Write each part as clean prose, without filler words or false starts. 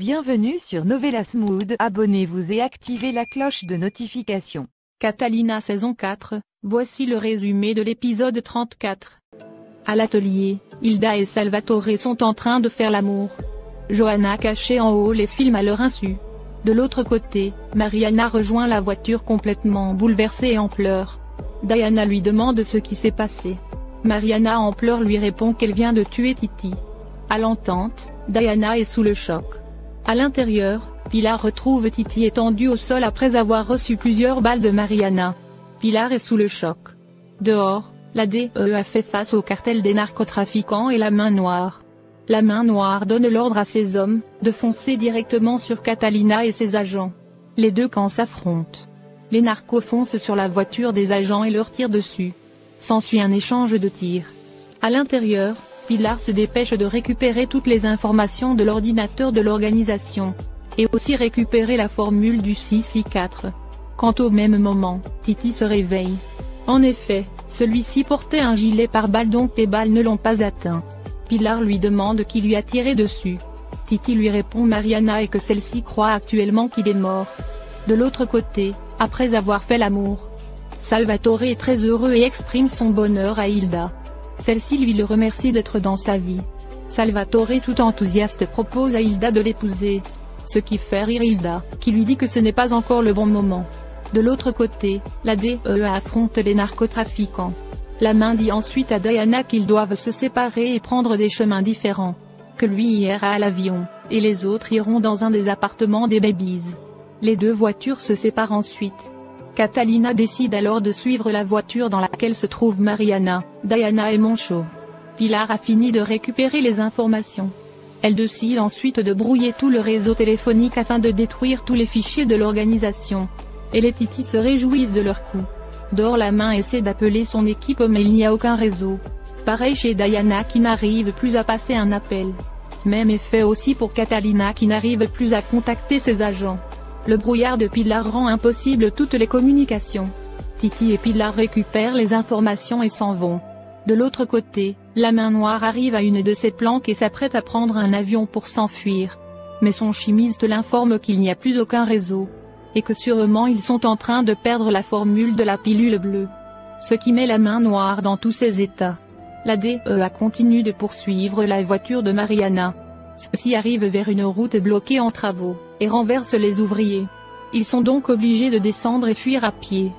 Bienvenue sur Novelas Mood, abonnez-vous et activez la cloche de notification. Catalina saison 4, voici le résumé de l'épisode 34. À l'atelier, Hilda et Salvatore sont en train de faire l'amour. Johanna cachée en haut les filme à leur insu. De l'autre côté, Mariana rejoint la voiture complètement bouleversée et en pleurs. Diana lui demande ce qui s'est passé. Mariana en pleurs lui répond qu'elle vient de tuer Titi. À l'entente, Diana est sous le choc. À l'intérieur, Pilar retrouve Titi étendu au sol après avoir reçu plusieurs balles de Mariana. Pilar est sous le choc. Dehors, la DEA fait face au cartel des narcotrafiquants et la main noire. La main noire donne l'ordre à ses hommes de foncer directement sur Catalina et ses agents. Les deux camps s'affrontent. Les narcos foncent sur la voiture des agents et leur tirent dessus. S'ensuit un échange de tirs. À l'intérieur, Pilar se dépêche de récupérer toutes les informations de l'ordinateur de l'organisation. Et aussi récupérer la formule du 6I4. Quant au même moment, Titi se réveille. En effet, celui-ci portait un gilet pare-balles donc les balles ne l'ont pas atteint. Pilar lui demande qui lui a tiré dessus. Titi lui répond Mariana et que celle-ci croit actuellement qu'il est mort. De l'autre côté, après avoir fait l'amour, Salvatore est très heureux et exprime son bonheur à Hilda. Celle-ci lui le remercie d'être dans sa vie. Salvatore tout enthousiaste propose à Hilda de l'épouser. Ce qui fait rire Hilda, qui lui dit que ce n'est pas encore le bon moment. De l'autre côté, la DEA affronte les narcotrafiquants. La main dit ensuite à Diana qu'ils doivent se séparer et prendre des chemins différents. Que lui ira à l'avion, et les autres iront dans un des appartements des babies. Les deux voitures se séparent ensuite. Catalina décide alors de suivre la voiture dans laquelle se trouve Mariana, Diana et Moncho. Pilar a fini de récupérer les informations. Elle décide ensuite de brouiller tout le réseau téléphonique afin de détruire tous les fichiers de l'organisation. Et les Titi se réjouissent de leur coup. Dehors la main essaie d'appeler son équipe mais il n'y a aucun réseau. Pareil chez Diana qui n'arrive plus à passer un appel. Même effet aussi pour Catalina qui n'arrive plus à contacter ses agents. Le brouillard de Pilar rend impossible toutes les communications. Titi et Pilar récupèrent les informations et s'en vont. De l'autre côté, la main noire arrive à une de ses planques et s'apprête à prendre un avion pour s'enfuir. Mais son chimiste l'informe qu'il n'y a plus aucun réseau. Et que sûrement ils sont en train de perdre la formule de la pilule bleue. Ce qui met la main noire dans tous ses états. La DEA continue de poursuivre la voiture de Mariana. Ceux-ci arrivent vers une route bloquée en travaux, et renversent les ouvriers. Ils sont donc obligés de descendre et fuir à pied.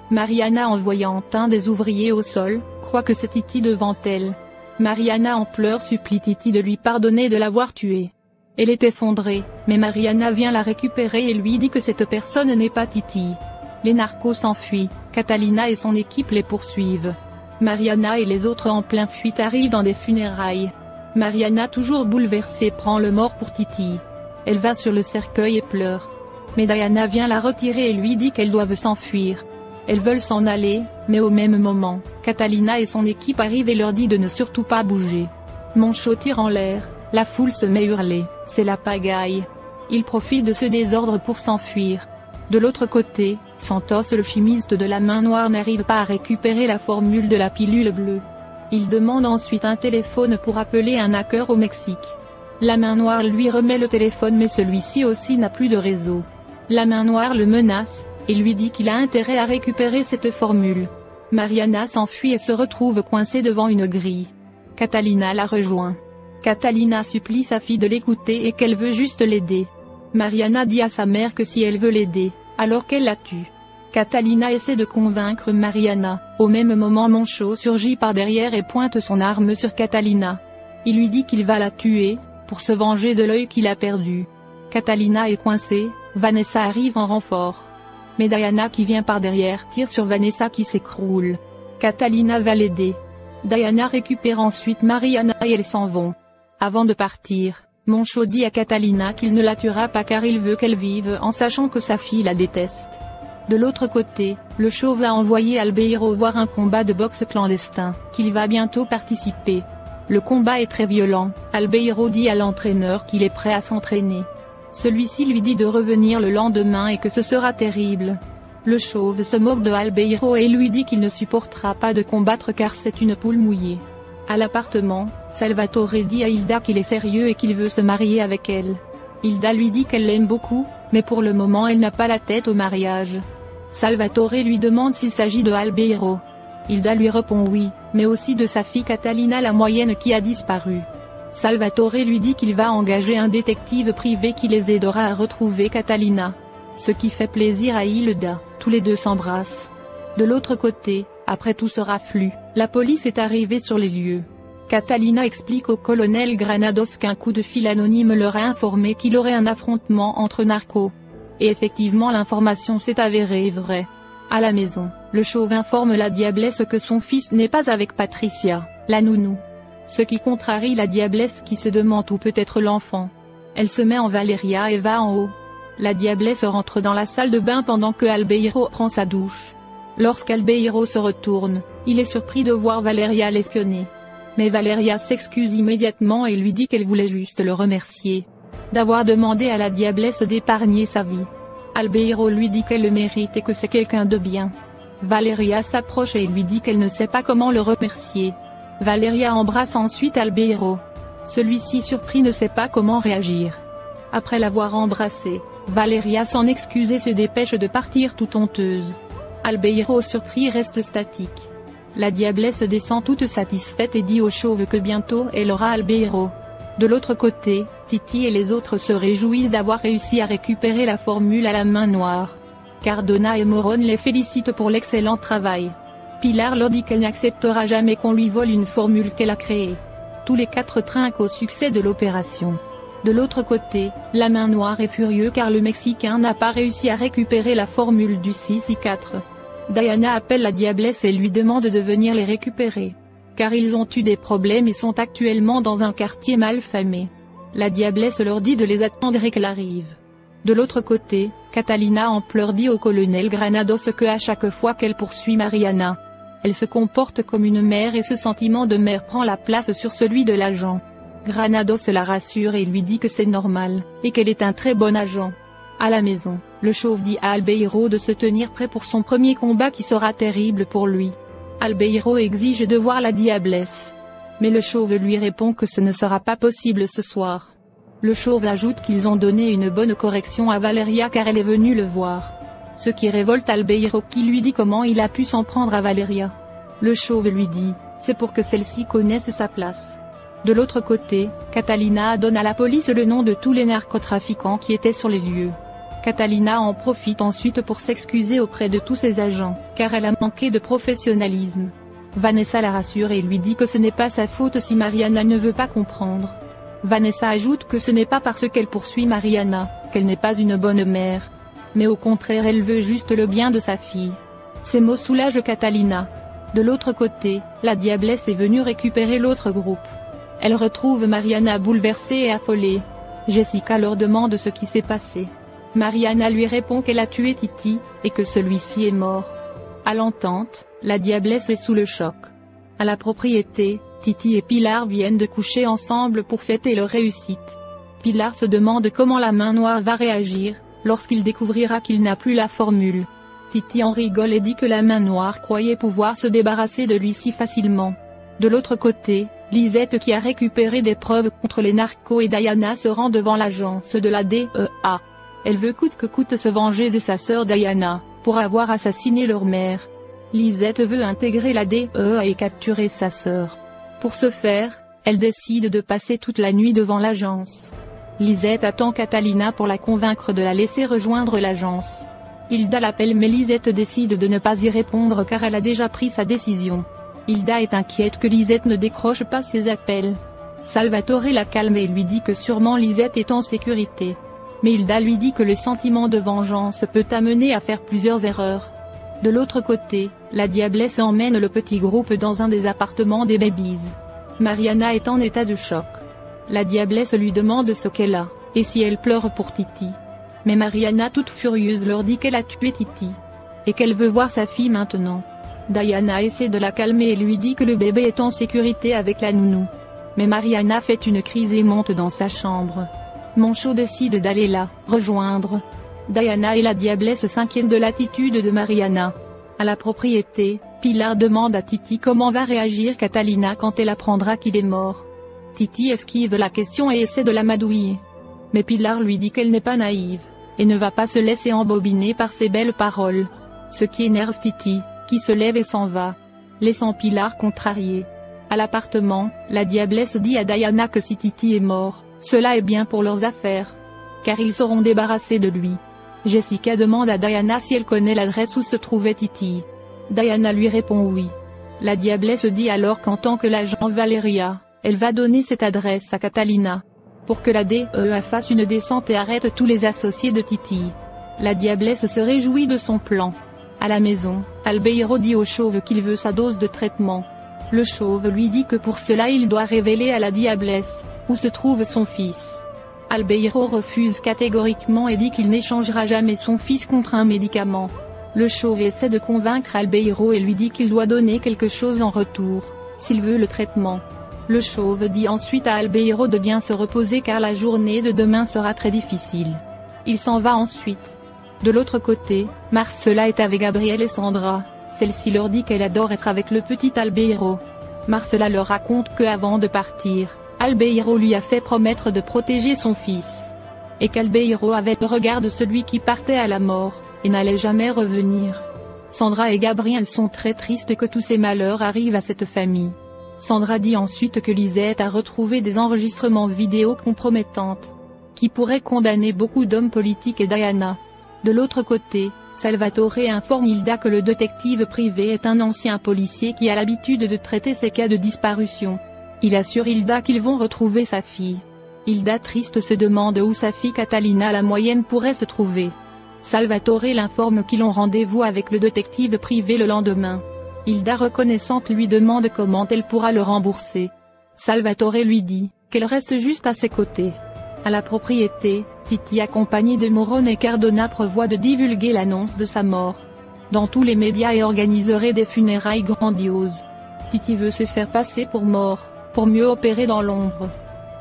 Mariana en voyant un des ouvriers au sol, croit que c'est Titi devant elle. Mariana en pleurs supplie Titi de lui pardonner de l'avoir tué. Elle est effondrée, mais Mariana vient la récupérer et lui dit que cette personne n'est pas Titi. Les narcos s'enfuient, Catalina et son équipe les poursuivent. Mariana et les autres en pleine fuite arrivent dans des funérailles. Mariana toujours bouleversée prend le mort pour Titi. Elle va sur le cercueil et pleure. Mais Diana vient la retirer et lui dit qu'elles doivent s'enfuir. Elles veulent s'en aller, mais au même moment, Catalina et son équipe arrivent et leur dit de ne surtout pas bouger. Moncho tire en l'air, la foule se met à hurler, c'est la pagaille. Il profite de ce désordre pour s'enfuir. De l'autre côté, Santos le chimiste de la main noire n'arrive pas à récupérer la formule de la pilule bleue. Il demande ensuite un téléphone pour appeler un hacker au Mexique. La main noire lui remet le téléphone mais celui-ci aussi n'a plus de réseau. La main noire le menace, et lui dit qu'il a intérêt à récupérer cette formule. Mariana s'enfuit et se retrouve coincée devant une grille. Catalina la rejoint. Catalina supplie sa fille de l'écouter et qu'elle veut juste l'aider. Mariana dit à sa mère que si elle veut l'aider, alors qu'elle la tue. Catalina essaie de convaincre Mariana, au même moment Moncho surgit par derrière et pointe son arme sur Catalina. Il lui dit qu'il va la tuer, pour se venger de l'œil qu'il a perdu. Catalina est coincée, Vanessa arrive en renfort. Mais Diana qui vient par derrière tire sur Vanessa qui s'écroule. Catalina va l'aider. Diana récupère ensuite Mariana et elles s'en vont. Avant de partir, Moncho dit à Catalina qu'il ne la tuera pas car il veut qu'elle vive en sachant que sa fille la déteste. De l'autre côté, le show va envoyer Albeiro voir un combat de boxe clandestin, qu'il va bientôt participer. Le combat est très violent, Albeiro dit à l'entraîneur qu'il est prêt à s'entraîner. Celui-ci lui dit de revenir le lendemain et que ce sera terrible. Le chauve se moque de Albeiro et lui dit qu'il ne supportera pas de combattre car c'est une poule mouillée. À l'appartement, Salvatore dit à Hilda qu'il est sérieux et qu'il veut se marier avec elle. Hilda lui dit qu'elle l'aime beaucoup, mais pour le moment elle n'a pas la tête au mariage. Salvatore lui demande s'il s'agit de Albeiro. Hilda lui répond oui, mais aussi de sa fille Catalina la moyenne qui a disparu. Salvatore lui dit qu'il va engager un détective privé qui les aidera à retrouver Catalina. Ce qui fait plaisir à Hilda, tous les deux s'embrassent. De l'autre côté, après tout ce afflux, la police est arrivée sur les lieux. Catalina explique au colonel Granados qu'un coup de fil anonyme leur a informé qu'il aurait un affrontement entre narcos. Et effectivement l'information s'est avérée vraie. À la maison, le chauve informe la diablesse que son fils n'est pas avec Patricia, la nounou. Ce qui contrarie la diablesse qui se demande où peut être l'enfant. Elle se met en Valeria et va en haut. La diablesse rentre dans la salle de bain pendant que Albeiro prend sa douche. Lorsqu'Albeiro se retourne, il est surpris de voir Valeria l'espionner. Mais Valeria s'excuse immédiatement et lui dit qu'elle voulait juste le remercier d'avoir demandé à la diablesse d'épargner sa vie. Albeiro lui dit qu'elle le mérite et que c'est quelqu'un de bien. Valeria s'approche et lui dit qu'elle ne sait pas comment le remercier. Valeria embrasse ensuite Albeiro. Celui-ci surpris ne sait pas comment réagir. Après l'avoir embrassé, Valeria s'en excuse et se dépêche de partir toute honteuse. Albeiro surpris reste statique. La diablesse descend toute satisfaite et dit au chauve que bientôt elle aura Albeiro. De l'autre côté, Titi et les autres se réjouissent d'avoir réussi à récupérer la formule à la main noire. Cardona et Morone les félicitent pour l'excellent travail. Pilar leur dit qu'elle n'acceptera jamais qu'on lui vole une formule qu'elle a créée. Tous les quatre trinquent au succès de l'opération. De l'autre côté, la main noire est furieux car le Mexicain n'a pas réussi à récupérer la formule du 6i4. Diana appelle la diablesse et lui demande de venir les récupérer. Car ils ont eu des problèmes et sont actuellement dans un quartier mal famé. La diablesse leur dit de les attendre et qu'elle arrive. De l'autre côté, Catalina en pleurs dit au colonel Granados que à chaque fois qu'elle poursuit Mariana, elle se comporte comme une mère et ce sentiment de mère prend la place sur celui de l'agent. Granados la rassure et lui dit que c'est normal, et qu'elle est un très bon agent. À la maison, le chauve dit à Albeiro de se tenir prêt pour son premier combat qui sera terrible pour lui. Albeiro exige de voir la diablesse. Mais le chauve lui répond que ce ne sera pas possible ce soir. Le chauve ajoute qu'ils ont donné une bonne correction à Valeria car elle est venue le voir. Ce qui révolte Albeiro qui lui dit comment il a pu s'en prendre à Valeria. Le chauve lui dit, c'est pour que celle-ci connaisse sa place. De l'autre côté, Catalina donne à la police le nom de tous les narcotrafiquants qui étaient sur les lieux. Catalina en profite ensuite pour s'excuser auprès de tous ses agents, car elle a manqué de professionnalisme. Vanessa la rassure et lui dit que ce n'est pas sa faute si Mariana ne veut pas comprendre. Vanessa ajoute que ce n'est pas parce qu'elle poursuit Mariana, qu'elle n'est pas une bonne mère. Mais au contraire elle veut juste le bien de sa fille. Ces mots soulagent Catalina. De l'autre côté, la diablesse est venue récupérer l'autre groupe. Elle retrouve Mariana bouleversée et affolée. Jessica leur demande ce qui s'est passé. Mariana lui répond qu'elle a tué Titi, et que celui-ci est mort. À l'entente, la diablesse est sous le choc. À la propriété, Titi et Pilar viennent de coucher ensemble pour fêter leur réussite. Pilar se demande comment la main noire va réagir, lorsqu'il découvrira qu'il n'a plus la formule. Titi en rigole et dit que la main noire croyait pouvoir se débarrasser de lui si facilement. De l'autre côté, Lisette qui a récupéré des preuves contre les narcos et Diana se rend devant l'agence de la DEA. Elle veut coûte que coûte se venger de sa sœur Diana, pour avoir assassiné leur mère. Lisette veut intégrer la DEA et capturer sa sœur. Pour ce faire, elle décide de passer toute la nuit devant l'agence. Lisette attend Catalina pour la convaincre de la laisser rejoindre l'agence. Hilda l'appelle mais Lisette décide de ne pas y répondre car elle a déjà pris sa décision. Hilda est inquiète que Lisette ne décroche pas ses appels. Salvatore la calme et lui dit que sûrement Lisette est en sécurité. Mais Hilda lui dit que le sentiment de vengeance peut amener à faire plusieurs erreurs. De l'autre côté, la diablesse emmène le petit groupe dans un des appartements des babies. Mariana est en état de choc. La diablesse lui demande ce qu'elle a, et si elle pleure pour Titi. Mais Mariana toute furieuse leur dit qu'elle a tué Titi. Et qu'elle veut voir sa fille maintenant. Diana essaie de la calmer et lui dit que le bébé est en sécurité avec la nounou. Mais Mariana fait une crise et monte dans sa chambre. Moncho décide d'aller la rejoindre. Diana et la diablesse s'inquiètent de l'attitude de Mariana. À la propriété, Pilar demande à Titi comment va réagir Catalina quand elle apprendra qu'il est mort. Titi esquive la question et essaie de l'amadouiller. Mais Pilar lui dit qu'elle n'est pas naïve, et ne va pas se laisser embobiner par ses belles paroles. Ce qui énerve Titi, qui se lève et s'en va, laissant Pilar contrariée. À l'appartement, la diablesse dit à Diana que si Titi est mort, cela est bien pour leurs affaires, car ils seront débarrassés de lui. Jessica demande à Diana si elle connaît l'adresse où se trouvait Titi. Diana lui répond oui. La diablesse dit alors qu'en tant que l'agent Valeria, elle va donner cette adresse à Catalina, pour que la DEA fasse une descente et arrête tous les associés de Titi. La diablesse se réjouit de son plan. À la maison, Albeiro dit au chauve qu'il veut sa dose de traitement. Le chauve lui dit que pour cela il doit révéler à la diablesse où se trouve son fils. Albeiro refuse catégoriquement et dit qu'il n'échangera jamais son fils contre un médicament. Le chauve essaie de convaincre Albeiro et lui dit qu'il doit donner quelque chose en retour, s'il veut le traitement. Le chauve dit ensuite à Albeiro de bien se reposer car la journée de demain sera très difficile. Il s'en va ensuite. De l'autre côté, Marcela est avec Gabriel et Sandra. Celle-ci leur dit qu'elle adore être avec le petit Albeiro. Marcela leur raconte que avant de partir, Albeiro lui a fait promettre de protéger son fils. Et qu'Albeiro avait le regard de celui qui partait à la mort, et n'allait jamais revenir. Sandra et Gabriel sont très tristes que tous ces malheurs arrivent à cette famille. Sandra dit ensuite que Lisette a retrouvé des enregistrements vidéo compromettantes, qui pourraient condamner beaucoup d'hommes politiques et Diana. De l'autre côté, Salvatore informe Hilda que le détective privé est un ancien policier qui a l'habitude de traiter ces cas de disparition. Il assure Hilda qu'ils vont retrouver sa fille. Hilda triste se demande où sa fille Catalina la moyenne pourrait se trouver. Salvatore l'informe qu'ils ont rendez-vous avec le détective privé le lendemain. Hilda reconnaissante lui demande comment elle pourra le rembourser. Salvatore lui dit qu'elle reste juste à ses côtés. À la propriété, Titi accompagné de Morone et Cardona prévoit de divulguer l'annonce de sa mort dans tous les médias et organiserait des funérailles grandioses. Titi veut se faire passer pour mort, pour mieux opérer dans l'ombre.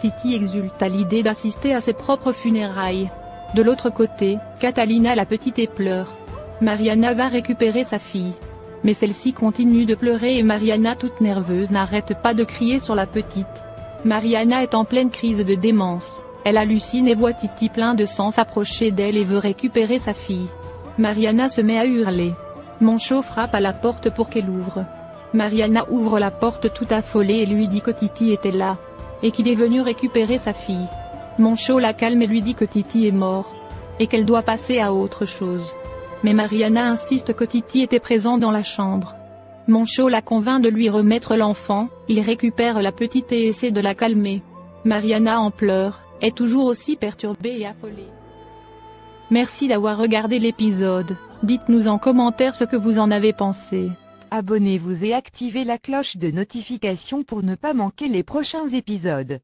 Titi exulte à l'idée d'assister à ses propres funérailles. De l'autre côté, Catalina la petite pleure. Mariana va récupérer sa fille. Mais celle-ci continue de pleurer et Mariana toute nerveuse n'arrête pas de crier sur la petite. Mariana est en pleine crise de démence. Elle hallucine et voit Titi plein de sang s'approcher d'elle et veut récupérer sa fille. Mariana se met à hurler. Moncho frappe à la porte pour qu'elle ouvre. Mariana ouvre la porte tout affolée et lui dit que Titi était là, et qu'il est venu récupérer sa fille. Moncho la calme et lui dit que Titi est mort, et qu'elle doit passer à autre chose. Mais Mariana insiste que Titi était présent dans la chambre. Moncho la convainc de lui remettre l'enfant, il récupère la petite et essaie de la calmer. Mariana en pleurs, est toujours aussi perturbée et affolée. Merci d'avoir regardé l'épisode. Dites-nous en commentaire ce que vous en avez pensé. Abonnez-vous et activez la cloche de notification pour ne pas manquer les prochains épisodes.